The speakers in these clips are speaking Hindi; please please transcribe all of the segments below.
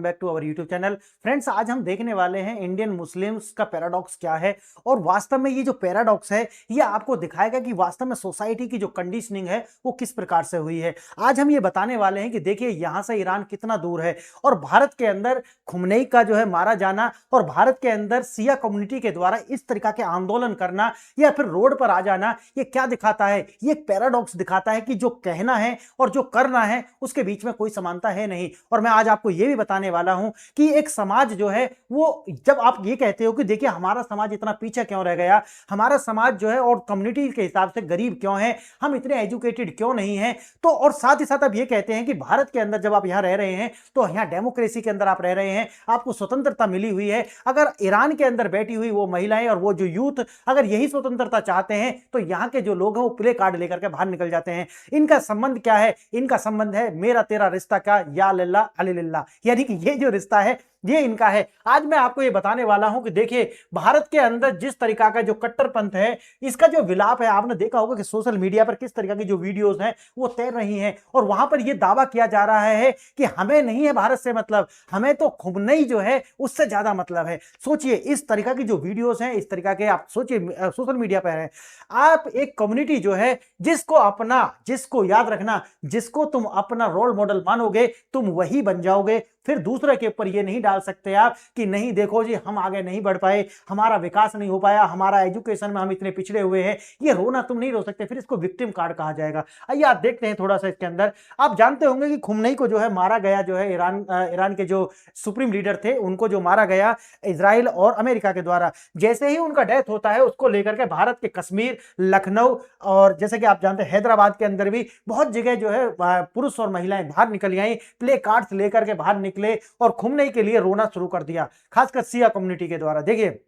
Back to our YouTube channel. Friends, आज हम देखने वाले हैं इंडियन मुस्लिम्स का पैराडॉक्स क्या है और वास्तव में ये जो पैराडॉक्स है ये आपको दिखाएगा कि वास्तव में सोसाइटी की जो कंडीशनिंग है वो किस प्रकार से हुई है। आज हम ये बताने वाले हैं कि देखिए यहां से ईरान कितना दूर है और भारत के अंदर खुमनेई का जो है मारा जाना और भारत के अंदर सिया कम्युनिटी के द्वारा इस तरीका के आंदोलन करना या फिर रोड पर आ जाना, ये क्या दिखाता है? ये एक पैराडॉक्स दिखाता है कि जो कहना है और जो करना है उसके बीच में कोई समानता है नहीं। और मैं आज आपको ये भी बताने वाला हूं कि एक समाज जो है वो, जब आप ये कहते हो कि देखिए हमारा समाज इतना पीछे क्यों रह गया, हमारा समाज जो है और कम्युनिटी के हिसाब से गरीब क्यों है, हम इतने एजुकेटेड क्यों नहीं हैं, तो और साथ ही साथ आप ये कहते हैं कि भारत के अंदर जब आप यहां रह रहे हैं तो यहां डेमोक्रेसी के अंदर आप रह रहे हैं, आपको स्वतंत्रता मिली हुई है। अगर ईरान के अंदर बैठी हुई वो महिलाएं और वो जो यूथ अगर यही स्वतंत्रता चाहते हैं तो यहां के जो लोग हैं वो प्ले कार्ड लेकर के बाहर निकल जाते हैं। इनका संबंध क्या है? इनका संबंध है मेरा तेरा रिश्ता का या लिल्ला अली लिल्ला, यानी कि ये जो रिश्ता है ये इनका है। आज मैं आपको ये बताने वाला हूं कि देखिए भारत के अंदर जिस तरीका का जो कट्टरपंथ है, इसका जो विलाप है, आपने देखा होगा कि सोशल मीडिया पर किस तरीके की जो वीडियोस हैं वो तैर रही हैं और वहां पर ये दावा किया जा रहा है कि हमें नहीं है भारत से मतलब, हमें तो खुमनेई जो है उससे ज्यादा मतलब है। सोचिए इस तरीका की जो वीडियोस हैं, इस तरीका के आप सोचिए सोशल मीडिया पर है। आप एक कम्युनिटी जो है जिसको याद रखना, जिसको तुम अपना रोल मॉडल मानोगे तुम वही बन जाओगे। फिर दूसरे के ऊपर ये नहीं डाल सकते आप कि नहीं देखो जी हम आगे नहीं बढ़ पाए, हमारा विकास नहीं हो पाया, हमारा एजुकेशन में हम इतने पिछड़े हुए हैं, ये रोना तुम नहीं रो सकते, फिर इसको विक्टिम कार्ड कहा जाएगा। आइए आप देखते हैं थोड़ा सा इसके अंदर। आप जानते होंगे कि खुमनेई को जो है मारा गया, जो है ईरान के जो सुप्रीम लीडर थे उनको जो मारा गया इजराइल और अमेरिका के द्वारा। जैसे ही उनका डेथ होता है उसको लेकर के भारत के कश्मीर, लखनऊ और जैसे कि आप जानते हैं हैदराबाद के अंदर भी बहुत जगह जो है पुरुष और महिलाएं बाहर निकल आई, प्ले कार्ड्स लेकर के बाहर निकले और खुमनेई के लिए रोना शुरू कर दिया, खासकर सिया कम्युनिटी के द्वारा। देखिए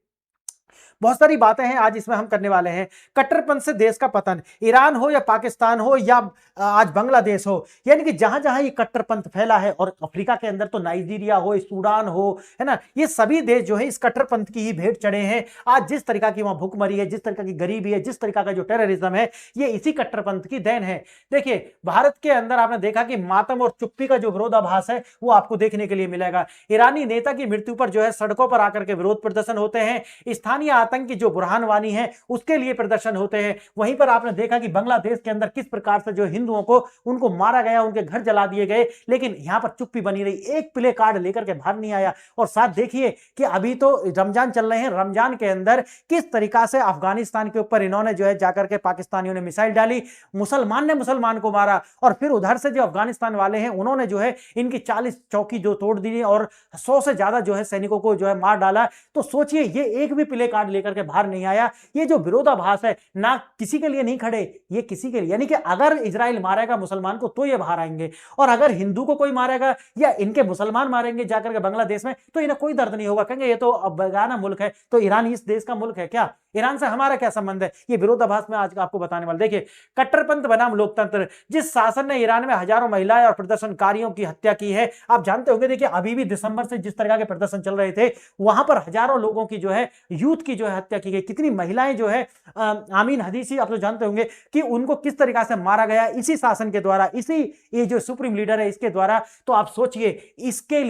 बहुत सारी बातें हैं आज इसमें हम करने वाले हैं। कट्टरपंथ से देश का पतन, ईरान हो या पाकिस्तान हो या आज बांग्लादेश हो, यानी कि जहां जहां ये कट्टरपंथ फैला है, और अफ्रीका के अंदर तो नाइजीरिया हो, सूडान हो, है ना, ये सभी देश जो है इस कट्टरपंथ की ही भेंट चढ़े हैं। आज जिस तरीका की वहां भूखमरी है, जिस तरीका की गरीबी है, जिस तरीका का जो टेररिज्म है, ये इसी कट्टरपंथ की देन है। देखिए भारत के अंदर आपने देखा कि मातम और चुप्पी का जो विरोधाभास है वो आपको देखने के लिए मिलेगा। ईरानी नेता की मृत्यु पर जो है सड़कों पर आकर के विरोध प्रदर्शन होते हैं, स्थानीय आतंक की जो बुरहान वानी है उसके लिए प्रदर्शन होते हैं। वहीं पर आपने देखा कि बांग्लादेश के अंदर किस प्रकार से जो हिंदुओं को उनको मारा गया, उनके घर जला दिए गए, लेकिन यहां पर चुप्पी बनी रही, एक प्ले कार्ड लेकर के बाहर नहीं आया। और साथ देखिए कि अभी तो रमजान चल रहे हैं, रमजान के अंदर किस तरीका से अफगानिस्तान के ऊपर इन्होंने जो है जाकर के पाकिस्तानियों ने मिसाइल डाली, मुसलमान ने मुसलमान को मारा और फिर उधर से जो अफगानिस्तान वाले हैं उन्होंने जो है इनकी 40 चौकी जो तोड़ दी और 100 से ज्यादा जो है सैनिकों को जो है मार डाला। तो सोचिए ये एक भी प्ले कार्ड लेकर के बाहर नहीं आया। ये जो विरोधाभास है ना किसी के लिए नहीं खड़े, ये किसी के लिए, यानी कि अगर इजराइल मारेगा मुसलमान को तो ये बाहर आएंगे, और अगर हिंदू को कोई मारेगा या इनके मुसलमान मारेंगे जाकर के बांग्लादेश में तो इन्हें कोई दर्द नहीं होगा, कहेंगे ये तो बेगाना मुल्क है, तो ईरान इस देश का मुल्क है क्या, ईरान से हमारा क्या संबंध है? ये विरोधाभास में आज आपको बताने वाले। देखिए कट्टरपंथ बनाम लोकतंत्र, जिस शासन ने ईरान में हजारों महिलाएं और प्रदर्शनकारियों की हत्या की है, आप जानते होंगे। देखिए अभी भी दिसंबर से जिस तरह के प्रदर्शन चल रहे थे वहां पर हजारों लोगों की जो है यूथ की जो है हत्या की गई, कितनी महिलाएं जो है आमीन हदीसी, आप तो जानते होंगे कि उनको किस तरीका से मारा गया इसी शासन के द्वारा, इसी ये जो सुप्रीम लीडर है इसके द्वारा। तो आप सोचिए इसके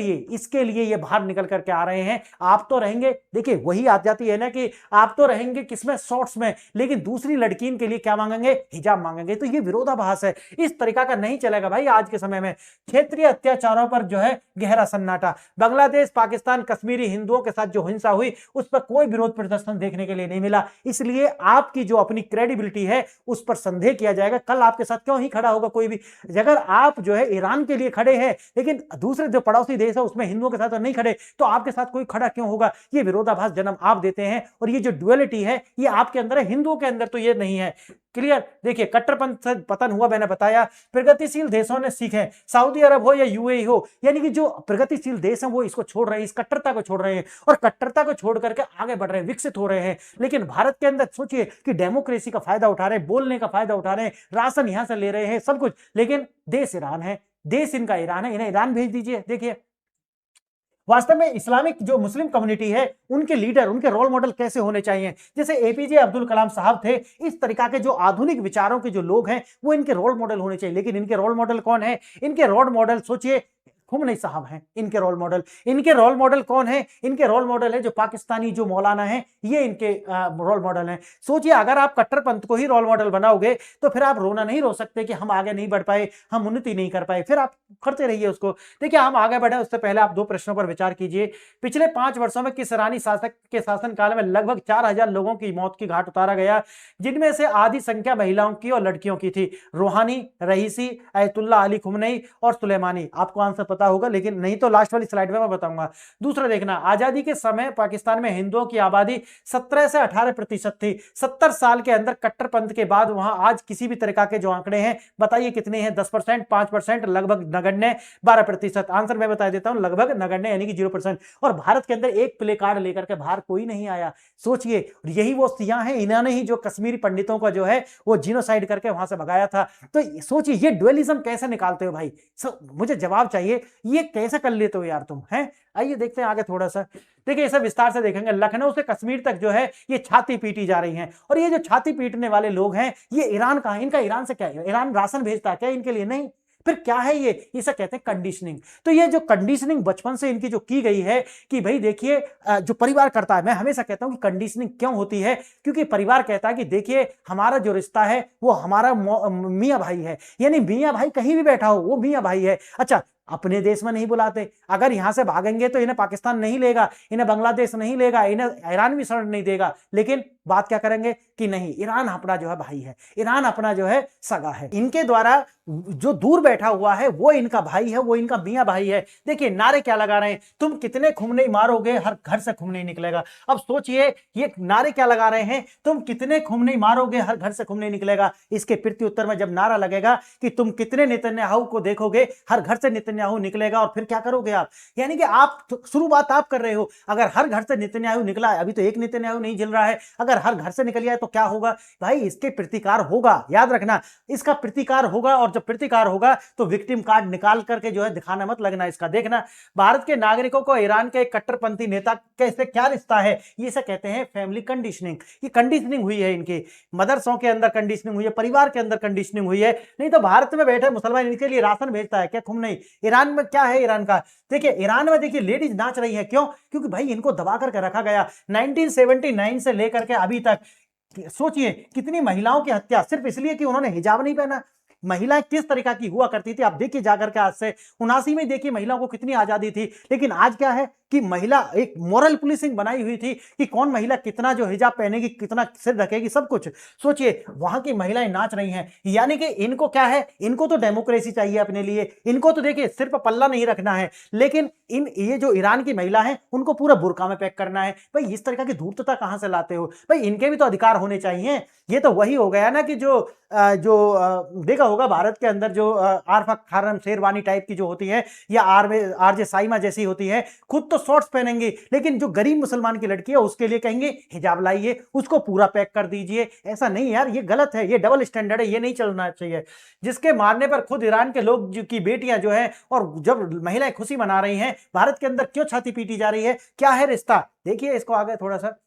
लिए ये बाहर निकल करके आ रहे हैं। आप तो रहेंगे, देखिए वही आ जाती है ना कि आप तो रहेंगे किसमें, शॉर्ट्स में, लेकिन दूसरी लड़की के लिए क्या मांगेंगे, हिजाब मांगेंगे। तो ये विरोधाभास है, इस तरीका का नहीं चलेगा भाई आज के समय में। क्षेत्रीय अत्याचारों पर जो है गहरा सन्नाटा, बांग्लादेश, पाकिस्तान, कश्मीरी हिंदुओं के साथ जो हिंसा हुई उस पर कोई विरोध प्रदर्शन देखने के लिए नहीं मिला, इसलिए आपकी जो अपनी क्रेडिबिलिटी है उस पर संदेह किया जाएगा। कल आपके साथ क्यों ही खड़ा होगा कोई भी? अगर आप जो है ईरान के लिए खड़े हैं लेकिन दूसरे जो पड़ोसी देश है उसमें हिंदुओं के साथ नहीं खड़े, तो आपके साथ कोई खड़ा क्यों होगा? ये विरोधाभास जन्म आप देते हैं और ये जो ड्युअलिटी है ये आपके अंदर है, हिंदुओं के अंदर तो ये नहीं है। क्लियर? देखिए कट्टरपंथ से पतन हुआ, मैंने बताया। प्रगतिशील देशों ने सीखे, सऊदी अरब हो या यूएई हो, यानी कि जो प्रगतिशील देश हैं वो इसको छोड़ रहे हैं, इस कट्टरता को छोड़ रहे हैं और कट्टरता को छोड़ करके आगे बढ़ रहे हैं, विकसित हो रहे हैं। लेकिन भारत के अंदर सोचिए कि डेमोक्रेसी का फायदा उठा रहे हैं, बोलने का फायदा उठा रहे हैं, राशन यहां से ले रहे हैं, सब कुछ, लेकिन देश ईरान है, देश इनका ईरान है, इन्हें ईरान भेज दीजिए। देखिए वास्तव में इस्लामिक जो मुस्लिम कम्युनिटी है उनके लीडर, उनके रोल मॉडल कैसे होने चाहिए? जैसे एपीजे अब्दुल कलाम साहब थे, इस तरीका के जो आधुनिक विचारों के जो लोग हैं वो इनके रोल मॉडल होने चाहिए। लेकिन इनके रोल मॉडल कौन है? इनके रोल मॉडल सोचिए खुमनई साहब हैं इनके रोल मॉडल। इनके रोल मॉडल कौन है? इनके रोल मॉडल है जो पाकिस्तानी जो मौलाना है, ये इनके रोल मॉडल हैं। सोचिए अगर आप कट्टरपंथ को ही रोल मॉडल बनाओगे तो फिर आप रोना नहीं रो सकते कि हम आगे नहीं बढ़ पाए, हम उन्नति नहीं कर पाए, फिर आप करते रहिए उसको। देखिए हम आगे बढ़े उससे पहले आप 2 प्रश्नों पर विचार कीजिए। पिछले 5 वर्षों में किस ईरानी शासक के शासन काल में लगभग 4000 लोगों की मौत की घाट उतारा गया, जिनमें से आधी संख्या महिलाओं की और लड़कियों की थी? रूहानी, रईसी, अयतुल्ला अली खुमनई और सुलेमानी। आपको आंसर पता होगा, लेकिन नहीं तो लास्ट वाली स्लाइड में मैं बताऊंगा। दूसरा देखना, आजादी के समय पाकिस्तान में हिंदुओं की आबादी 17 से 18% थी। 70 साल के अंदर कट्टरपंथ के बाद वहां आज किसी भी तरह के जो आंकड़े हैं बताइए कितने हैं? 10%, 5%, लगभग नगण्य 12%। आंसर मैं बता देता हूं, लगभग नगण्य यानी कि 0%। और भारत के अंदर एक प्ले कार्ड लेकर के बाहर कोई नहीं आया। सोचिए यही वो सियाह हैं, इन्होंने ही जो कश्मीरी पंडितों का जो है वो जीनोसाइड करके वहां से भगाया था। तो सोचिए ये ड्युअलिज्म कैसे निकालते हो भाई? मुझे जवाब चाहिए, ये कैसे कर लेते हो यार तुम? हैं, आइए देखते हैं आगे थोड़ा सा। देखिए इसे विस्तार से देखेंगे। लखनऊ से कश्मीर तक जो है ये छाती पीटी जा रही हैं, और ये जो छाती पीटने वाले लोग हैं ये ईरान का है। इनका ईरान से क्या है? ईरान राशन भेजता है क्या इनके लिए? नहीं। फिर क्या है ये? इसे कहते हैं कंडीशनिंग। तो ये जो कंडीशनिंग बचपन से इनकी जो की गई है कि भाई देखिए जो परिवार करता है, मैं हमेशा कहता हूं कि कंडीशनिंग क्यों होती है, क्योंकि परिवार कहता है कि देखिए हमारा जो रिश्ता है वो हमारा मियां भाई है, यानी मियां भाई कहीं भी बैठा हो वो मियां भाई है। अच्छा, अपने देश में नहीं बुलाते, अगर यहां से भागेंगे तो इन्हें पाकिस्तान नहीं लेगा, इन्हें बांग्लादेश नहीं लेगा, इन्हें ईरान भी शरण नहीं देगा, लेकिन बात क्या करेंगे कि नहीं, ईरान अपना जो है भाई है, ईरान अपना जो है सगा है। इनके द्वारा जो दूर बैठा हुआ है वो इनका भाई है, वो इनका मियां भाई है। देखिए नारे क्या लगा रहे हैं, तुम कितने खुमनई मारोगे हर घर से खुमनई निकलेगा। अब सोचिए ये नारे क्या लगा रहे हैं, तुम कितने खुमनई मारोगे हर घर से खुमनई निकलेगा। इसके प्रत्युत्तर में जब नारा लगेगा कि तुम कितने नेतन्याहू को देखोगे हर घर से नेतन्याहू निकलेगा, और फिर क्या करोगे आप? यानी कि आप शुरुआत आप कर रहे हो। अगर हर घर से नेतन्याहू निकला है, अभी तो एक नेतन्याहू नहीं झिल रहा है, अगर हर घर से निकल जाए तो क्या होगा भाई? इसके प्रतिकार होगा, याद रखना, इसका प्रतिकार होगा। और जब प्रतिकार होगा तो विक्टिम कार्ड निकाल करके जो है दिखाना मत लगना इसका। देखना, भारत के नागरिकों को ईरान के कट्टरपंथी नेता कैसे क्या रिश्ता है, ये इसे कहते हैं फैमिली कंडीशनिंग। ये कंडीशनिंग हुई है, इनके मदरसों के अंदर कंडीशनिंग हुई है, परिवार के अंदर कंडीशनिंग हुई है। नहीं तो भारत में बैठे मुसलमान इनके लिए राशन भेजता है क्या खुमनई? ईरान में क्या है ईरान का? देखिए ईरान में देखिए लेडीज नाच रही है, क्यों? क्योंकि भाई इनको दबा करके रखा गया 1979 से लेकर के अभी तक। सोचिए कितनी महिलाओं की हत्या सिर्फ इसलिए कि उन्होंने हिजाब नहीं पहना। महिलाएं किस तरीका की हुआ करती थी आप देखिए जाकर के। आज से 79 में देखिए महिलाओं को कितनी आजादी थी, लेकिन आज क्या है कि महिला एक मोरल पुलिसिंग बनाई हुई थी कि कौन महिला कितना जो हिजाब पहनेगी, कितना सिर ढकेगी, सब कुछ। सोचिए वहां की महिलाएं नाच रही हैं, यानी कि इनको क्या है, इनको तो डेमोक्रेसी चाहिए अपने लिए, इनको तो देखिए सिर पर पल्ला नहीं रखना है। लेकिन ये जो ईरान की महिला है उनको पूरा बुर्का में पैक करना है। भाई इस तरह की धूर्तता कहां से लाते हो भाई? इनके भी तो अधिकार होने चाहिए। ये तो वही हो गया ना कि जो देखा होगा भारत के अंदर जो आरफा खारम शेरवानी टाइप की जो होती है, या आरजे साइमा जैसी होती है, खुद तो शॉर्ट्स पहनेंगे, लेकिन जो गरीब मुसलमान की लड़की है उसके लिए कहेंगे हिजाब लाइए, उसको पूरा पैक कर दीजिए। ऐसा नहीं यार, ये गलत है, ये डबल स्टैंडर्ड है, ये नहीं चलना चाहिए। जिसके मारने पर खुद ईरान के लोग की बेटियां जो है, और जब महिलाएं खुशी मना रही हैं, भारत के अंदर क्यों छाती पीटी जा रही है? क्या है रिश्ता? देखिए इसको आगे थोड़ा सा।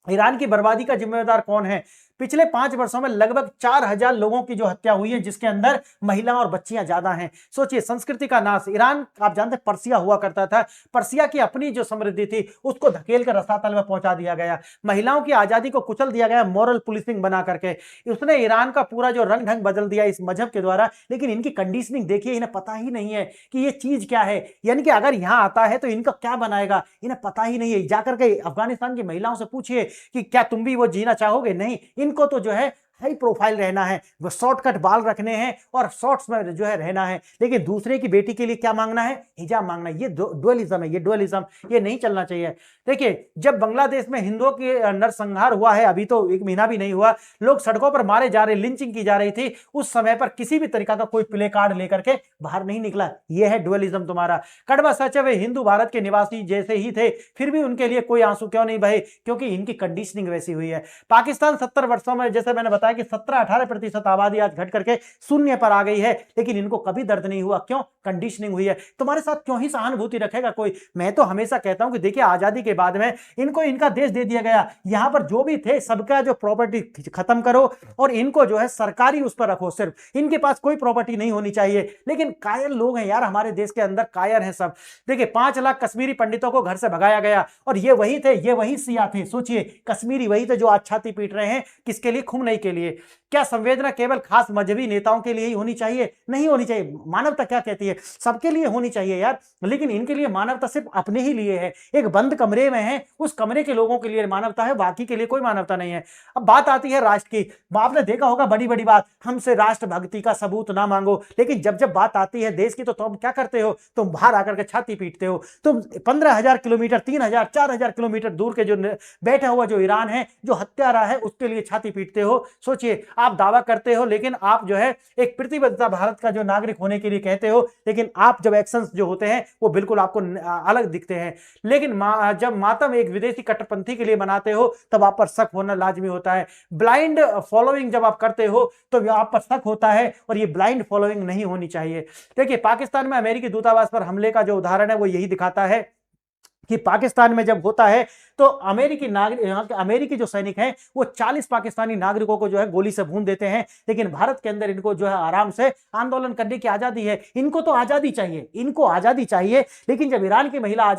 ईरान की बर्बादी का जिम्मेदार कौन है? पिछले 5 वर्षों में लगभग 4000 लोगों की जो हत्या हुई है, जिसके अंदर महिला और बच्चियां ज्यादा हैं। सोचिए संस्कृति का नाश। ईरान आप जानते हैं पर्सिया हुआ करता था, पर्सिया की अपनी जो समृद्धि थी उसको धकेल कर रसातल में पहुंचा दिया गया। महिलाओं की आजादी को कुचल दिया गया मॉरल पुलिसिंग बना करके। उसने ईरान का पूरा जो रंग ढंग बदल दिया इस मजहब के द्वारा। लेकिन इनकी कंडीशनिंग देखिए, इन्हें पता ही नहीं है कि ये चीज क्या है, यानी कि अगर यहां आता है तो इनका क्या बनाएगा, इन्हें पता ही नहीं है। जाकर के अफगानिस्तान की महिलाओं से पूछिए कि क्या तुम भी वो जीना चाहोगे? नहीं, इनको तो जो है हाई प्रोफाइल रहना है, वो शॉर्टकट बाल रखने हैं और शॉर्ट्स में जो है रहना है। लेकिन दूसरे की बेटी के लिए क्या मांगना है? हिजाब मांगना है। ये डुअलिज्म है, ये डुअलिज्म, ये नहीं चलना चाहिए। देखिए जब बांग्लादेश में हिंदुओं के नरसंहार हुआ है, अभी तो 1 महीना भी नहीं हुआ, लोग सड़कों पर मारे जा रहे, लिंचिंग की जा रही थी, उस समय पर किसी भी तरीका का कोई प्ले कार्ड लेकर के बाहर नहीं निकला। यह है डुअलिज्म तुम्हारा। कड़वा सच है, वे हिंदू भारत के निवासी जैसे ही थे, फिर भी उनके लिए कोई आंसू क्यों नहीं बहे? क्योंकि इनकी कंडीशनिंग वैसी हुई है। पाकिस्तान 70 वर्षों में, जैसे मैंने बताया, है कि 17-18% आबादी आज घट करके शून्य पर आ गई है, लेकिन इनको कभी दर्द नहीं हुआ। क्यों? कंडीशनिंग हुई है। तुम्हारे साथ क्यों ही सहानुभूति रखेगा कोई? मैं तो हमेशा कहता हूं कि देखिए, आजादी के बाद में इनको इनका देश दे दिया गया, यहां पर जो भी थे सबका जो प्रॉपर्टी खत्म करो और इनको जो है सरकारी उस पर रखो, सिर्फ इनके पास कोई प्रॉपर्टी नहीं होनी चाहिए। लेकिन कायर लोग हैं यार, हमारे देश के अंदर कायर हैं सब। देखिए, 5 लाख कश्मीरी पंडितों को घर से भगाया गया और ये वही थे, ये वही सिया थे। सोचिए, कश्मीरी वही थे जो आज छाती पीट रहे हैं। किसके लिए? खुमनई के लिए। क्या संवेदना केवल खास मजहबी नेताओं के लिए ही होनी चाहिए? नहीं होनी चाहिए। मानवता क्या कहती है? सबके लिए होनी चाहिए यार। लेकिन इनके लिए मानवता सिर्फ अपने ही लिए है। एक बंद कमरे में है, उस कमरे के लोगों के लिए मानवता है, बाकी के लिए कोई मानवता नहीं है। अब बात आती है राष्ट्र की। आपने देखा होगा बड़ी बड़ी बात, हमसे राष्ट्रभक्ति का सबूत ना मांगो, लेकिन जब जब बात आती है देश की तो तुम क्या करते हो? तुम बाहर आकर के छाती पीटते हो। तुम 15,000 किलोमीटर, 3,000, 4,000 किलोमीटर दूर के जो बैठा हुआ जो ईरान है, जो हत्यारा है, उसके लिए छाती पीटते हो। सोचिए, आप दावा करते हो, लेकिन आप जो है एक प्रतिबद्धता भारत का जो नागरिक होने के लिए कहते हो, लेकिन आप जब एक्शंस जो होते हैं वो बिल्कुल आपको अलग दिखते हैं। लेकिन जब मातम एक विदेशी कट्टरपंथी के लिए बनाते हो तब आप पर शक होना लाजमी होता है। ब्लाइंड फॉलोइंग जब आप करते हो तो आप पर शक होता है, और ये ब्लाइंड फॉलोइंग नहीं होनी चाहिए। देखिए, पाकिस्तान में अमेरिकी दूतावास पर हमले का जो उदाहरण है वो यही दिखाता है कि पाकिस्तान में जब होता है तो अमेरिकी नागरिक, यहाँ के अमेरिकी जो सैनिक हैं वो 40 पाकिस्तानी नागरिकों को जो है गोली से भून देते हैं। लेकिन भारत के अंदर इनको जो है आराम से आंदोलन करने की आजादी है। इनको तो आजादी चाहिए, इनको आजादी चाहिए। लेकिन जब ईरान की महिला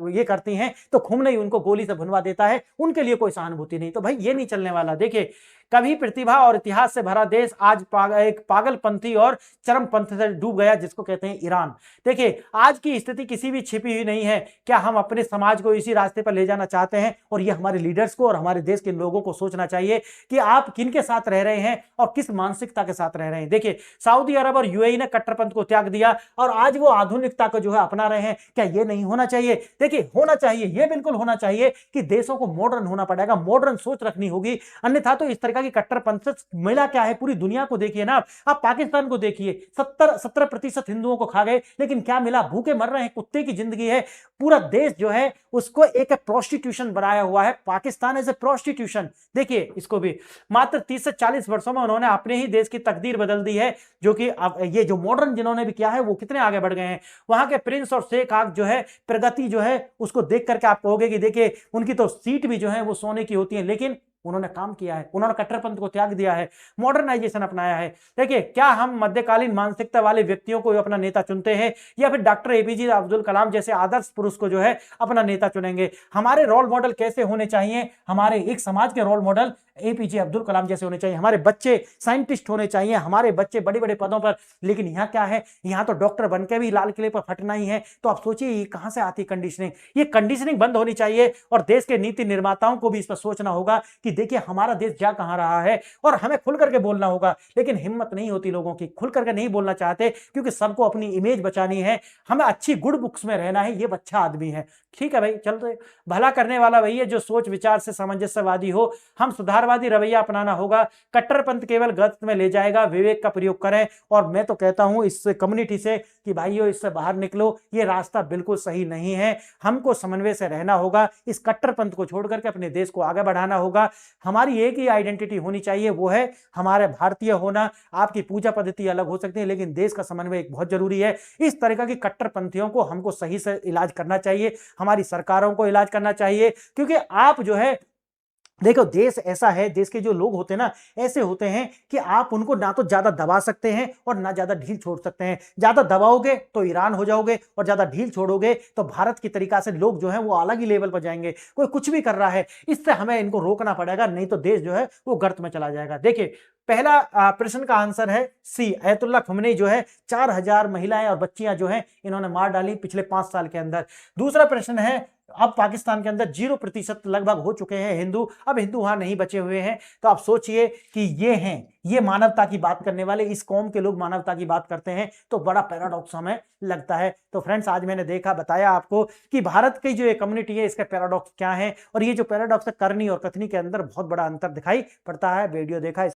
ये करती हैं तो खुमनई उनको गोली से भुनवा देता है। उनके लिए कोई सहानुभूति नहीं। तो भाई ये नहीं चलने वाला। देखिए, कभी प्रतिभा और इतिहास से भरा देश आज एक पागलपंथी और चरमपंथ से डूब गया, जिसको कहते हैं ईरान। देखिए, आज की स्थिति किसी भी छिपी हुई नहीं है। क्या हम अपने समाज को इसी रास्ते पर ले जाना चाहते हैं? और ये हमारे लीडर्स को और हमारे देश के लोगों को सोचना चाहिए कि आप किनके साथ रह रहे हैं और किस मानसिकता के साथ रह रहे हैं। देखिए, सऊदी अरब और यूएई ने कट्टरपंथ को त्याग दिया और आज वो आधुनिकता को जो है अपना रहे हैं। क्या ये नहीं होना चाहिए? देखिए, होना चाहिए, ये बिल्कुल होना चाहिए कि देशों को मॉडर्न होना पड़ेगा, मॉडर्न सोच रखनी होगी। अन्यथा तो इस तरह की कट्टरपंथ मिला क्या है? पूरी दुनिया को देखिए ना आप, पाकिस्तान को देखिए, 17% हिंदुओं को खा गए, लेकिन क्या मिला? भूखे मर रहे हैं, कुत्ते की जिंदगी है। पूरा देश जो है उसको एक प्रोस्टिट्यूशन बनाया हुआ है। Pakistan as a prostitution. देखिए, इसको भी मात्र 30 से 40 वर्षों में उन्होंने अपने ही देश की तकदीर बदल दी है। जो कि अब ये जो मॉडर्न जिन्होंने भी किया है वो कितने आगे बढ़ गए हैं। वहां के प्रिंस और शेख आग जो है, प्रगति जो है, उसको देख करके आप कहोगे कि देखिए, उनकी तो सीट भी जो है वो सोने की होती है, लेकिन उन्होंने काम किया है, उन्होंने कट्टरपंथ को त्याग दिया है, मॉडर्नाइजेशन अपनाया है। देखिए, क्या हम मध्यकालीन मानसिकता वाले व्यक्तियों को अपना नेता चुनते हैं या फिर डॉक्टर एपीजे अब्दुल कलाम जैसे आदर्श पुरुष को जो है अपना नेता चुनेंगे? हमारे रोल मॉडल कैसे होने चाहिए? हमारे एक समाज के role model APJ Abdul Kalam जैसे होने चाहिए। हमारे बच्चे साइंटिस्ट होने चाहिए, हमारे बच्चे बड़े बड़े पदों पर। लेकिन यहाँ क्या है? यहाँ तो डॉक्टर बनके भी लाल किले पर फटना ही है। तो आप सोचिए, ये कहां से आती कंडीशनिंग? ये कंडीशनिंग बंद होनी चाहिए और देश के नीति निर्माताओं को भी इस पर सोचना होगा कि देखिए, हमारा देश जा कहां रहा है और हमें खुल करके बोलना होगा। लेकिन हिम्मत नहीं होती लोगों की, खुल करके नहीं बोलना चाहते, क्योंकि सबको अपनी इमेज बचानी है। हमें अच्छी गुड बुक्स में रहना है, ये अच्छा आदमी है। ठीक है भाई, चलते। भला करने वाला वही है जो सोच विचार से सामंजस्यवादी हो। हम सुधारवादी रवैया अपनाना होगा। कट्टरपंथ केवल गलत में ले जाएगा, विवेक का प्रयोग करें। और मैं तो कहता हूं इस कम्युनिटी से कि भाइयों, इससे बाहर निकलो, ये रास्ता बिल्कुल सही नहीं है। हमको समन्वय से रहना होगा, इस कट्टरपंथ को छोड़ करके अपने देश को आगे बढ़ाना होगा। हमारी एक ही आइडेंटिटी होनी चाहिए, वो है हमारे भारतीय होना। आपकी पूजा पद्धति अलग हो सकती है, लेकिन देश का समन्वय बहुत जरूरी है। इस तरह की कट्टरपंथियों को हमको सही से इलाज करना चाहिए, हमारी सरकारों को इलाज करना चाहिए। क्योंकि आप जो है, देखो, देश ऐसा है, देश के जो लोग होते हैं ना, ऐसे होते हैं कि आप उनको ना तो ज्यादा दबा सकते हैं और ना ज्यादा ढील छोड़ सकते हैं। ज्यादा दबाओगे तो ईरान हो जाओगे और ज्यादा ढील छोड़ोगे तो भारत की तरीका से लोग जो है वो अलग ही लेवल पर जाएंगे। कोई कुछ भी कर रहा है, इससे हमें इनको रोकना पड़ेगा, नहीं तो देश जो है वो गर्त में चला जाएगा। देखिए, पहला प्रश्न का आंसर है सी। अयतुल्ला खुमनई जो है 4000 महिलाएं और बच्चियां जो हैं इन्होंने मार डाली पिछले 5 साल के अंदर। दूसरा प्रश्न है, अब पाकिस्तान के अंदर 0% लगभग हो चुके हैं हिंदू, अब हिंदू वहां नहीं बचे हुए हैं। तो आप सोचिए कि ये मानवता की बात करने वाले, इस कौम के लोग मानवता की बात करते हैं, तो बड़ा पैराडॉक्स हमें लगता है। तो फ्रेंड्स, आज मैंने बताया आपको कि भारत की जो ये कम्युनिटी है, इसका पैराडॉक्स क्या है, और ये जो पैराडॉक्स है, करनी और कथनी के अंदर बहुत बड़ा अंतर दिखाई पड़ता है। वीडियो देखा